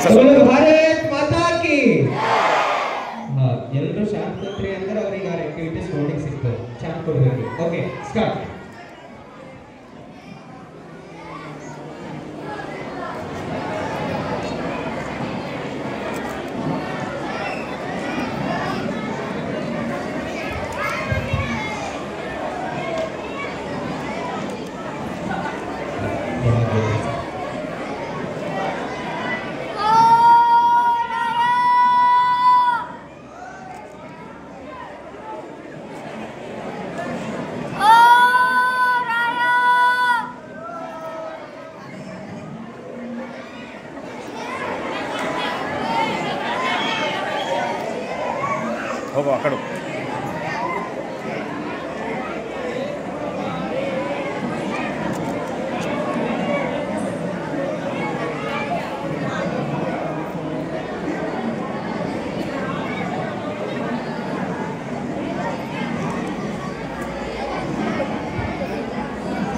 ಭಾರತ್ ಮಾತಾ ಕಿ ಎಲ್ಲರೂ ಶಾಂತ ಕೂತ್ರಿ ಅಂದ್ರೆ ಅವರಿಗೆ ಆ ಆಕ್ಟಿವಿಟೀಸ್ ನೋಡ್ಲಿಕ್ಕೆ ಸಿಗ್ತದೆ. ಶಾಂತ ಕೊಡ್ಬೇಕು. Okay, start. ಹೋಗೋ ಆ ಕಡೆ.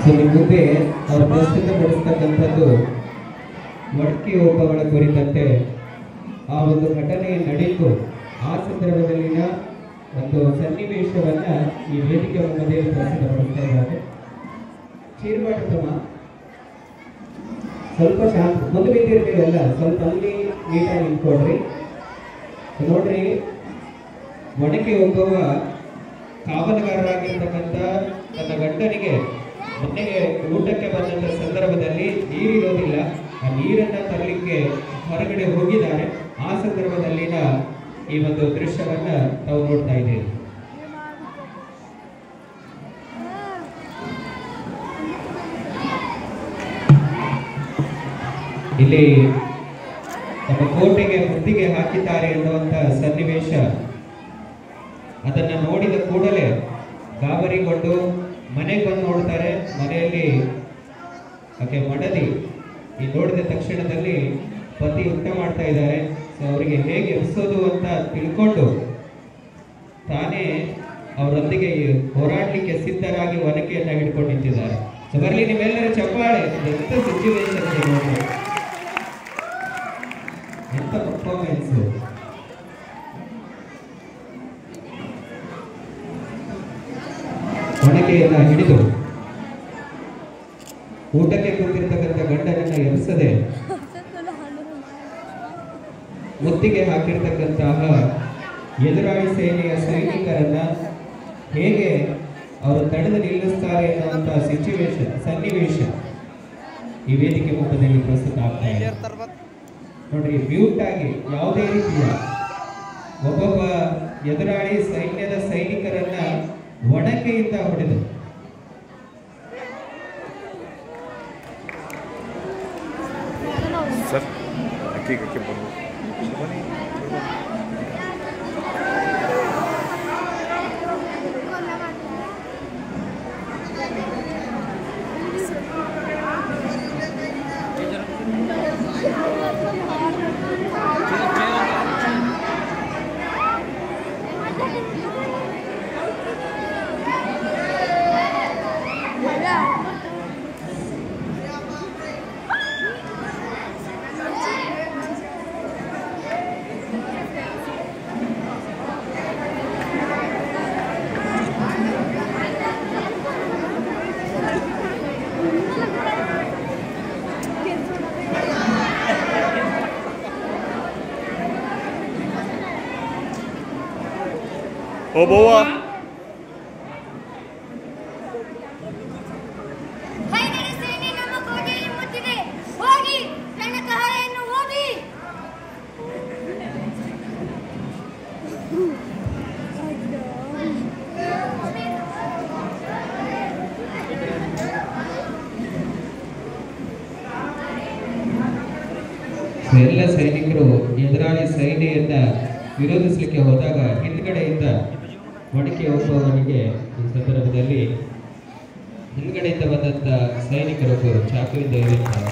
ನಿಮ್ಮ ಮುಂದೆ ಅವರು ಪ್ರಸ್ತುತಪಡಿಸ್ತಕ್ಕಂಥದ್ದು ಮಡಕೆ ಒಬ್ಬಗಳ ಕುರಿತಂತೆ ಆ ಒಂದು ಘಟನೆ ನಡೆಯಿತು. ಆ ಸಂದರ್ಭದಲ್ಲಿನ ಒಂದು ಸನ್ನಿವೇಶವನ್ನ ಈ ವೇದಿಕೆ ಮುಂಬದಿಯಲ್ಲಿ ಪ್ರಸ್ತುತಪಡಿಸ್ತಾ ಇದ್ದಾರೆ. ಚೀರ್ಮಾಟತಮ ಸ್ವಲ್ಪ ಶಾಂತ ಮುಂದೆ ಬಿದ್ದಿರ್ತೀವಲ್ಲ, ಸ್ವಲ್ಪ ಅಲ್ಲಿ ನೀಟಾಗಿ ನಿಂತ್ಕೊಡ್ರಿ. ನೋಡ್ರಿ, ಒಣಕೆ ಒಬ್ಬವ ಕಾವಲುಗಾರರಾಗಿರ್ತಕ್ಕಂಥ ತನ್ನ ಗಂಡನಿಗೆ ಮನೆಗೆ ಊಟಕ್ಕೆ ಬಂದಂಥ ಸಂದರ್ಭದಲ್ಲಿ ನೀರಿರೋದಿಲ್ಲ. ಆ ನೀರನ್ನ ತರಲಿಕ್ಕೆ ಹೊರಗಡೆ ಹೋಗಿದ್ದಾರೆ. ಆ ಸಂದರ್ಭದಲ್ಲಿನ ಈ ಒಂದು ದೃಶ್ಯವನ್ನ ನಾವು ನೋಡ್ತಾ ಇದ್ದೇವೆ. ಇಲ್ಲಿ ತಮ್ಮ ಕೋಟೆಗೆ ಮುತ್ತಿಗೆ ಹಾಕಿದ್ದಾರೆ ಎನ್ನುವಂತ ಸನ್ನಿವೇಶ ಅದನ್ನ ನೋಡಿದ ಕೂಡಲೇ ಗಾಬರಿಗೊಂಡು ಮನೆಗೆ ಬಂದು ನೋಡ್ತಾರೆ. ಮನೆಯಲ್ಲಿ ಆಕೆ ಮಡದಿ ಈ ನೋಡಿದ ತಕ್ಷಣದಲ್ಲಿ ಪತಿ ಊಟ ಮಾಡ್ತಾ ಇದ್ದಾರೆ. ಸೊ ಅವರಿಗೆ ಹೇಗೆ ಎಬ್ಸೋದು ಅಂತ ತಿಳ್ಕೊಂಡು ತಾನೇ ಅವರೊಂದಿಗೆ ಹೋರಾಡಲಿಕ್ಕೆ ಸಿದ್ಧರಾಗಿ ಒನಕೆಯನ್ನ ಹಿಡ್ಕೊಂಡು ನಿಂತಿದ್ದಾರೆ. ಸೊ ಬರಲಿ ನಿಮ್ಮೆಲ್ಲರ ಚಪ್ಪಾಳೆ. ಎಂತ ಸಿಚುವೇಶನ್ ನೋಡಿ, ಎಂತ ಪರ್ಫಾರ್ಮೆನ್ಸ್. ಒನಕೆಯನ್ನ ಹಿಡಿದು ಊಟಕ್ಕೆ ಕೂತಿರ್ತಕ್ಕಂಥ ಗಂಡನನ್ನ ಎಬ್ಸದೆ ಮುತ್ತಿಗೆ ಹಾಕಿರ್ತಕ್ಕಂತಹ ಎದುರಾಳಿ ಸೇನೆಯ ಸೈನಿಕರನ್ನ ಹೇಗೆ ಅವರು ತಡೆದು ನಿಲ್ಲಿಸ್ತಾರೆ ಅನ್ನುವಂತಹ ಸನ್ನಿವೇಶ ಈ ವೇದಿಕೆ ಮುಖದಲ್ಲಿ ಪ್ರಸ್ತುತ ಆಗ್ತಾ ಇದೆ. ನೋಡ್ರಿ, ಬ್ಯೂಟ್ ಆಗಿ ಯಾವುದೇ ರೀತಿಯ ಒಬ್ಬೊಬ್ಬ ಎದುರಾಳಿ ಸೈನ್ಯದ ಸೈನಿಕರನ್ನ ಒಣಕೆಯಿಂದ ಹೊಡೆದು ಸರ್ ಅಕ್ಕಿ ಬರ್ಬೋದು. Oh, boa! ಎಲ್ಲ ಸೈನಿಕರು ಎದುರಾಳಿ ಸೈನ್ಯದಿಂದ ವಿರೋಧಿಸಲಿಕ್ಕೆ ಹೋದಾಗ ಹಿಂದ್ಗಡೆಯಿಂದ ಒಣಕೆ ಒಬ್ಬವನಿಗೆ ಈ ಸಂದರ್ಭದಲ್ಲಿ ಹಿಂದ್ಗಡೆಯಿಂದ ಬಂದಂತ ಸೈನಿಕರೊಬ್ಬರು ಚಾಕುವಿಂದ ಇರುತ್ತಾರೆ.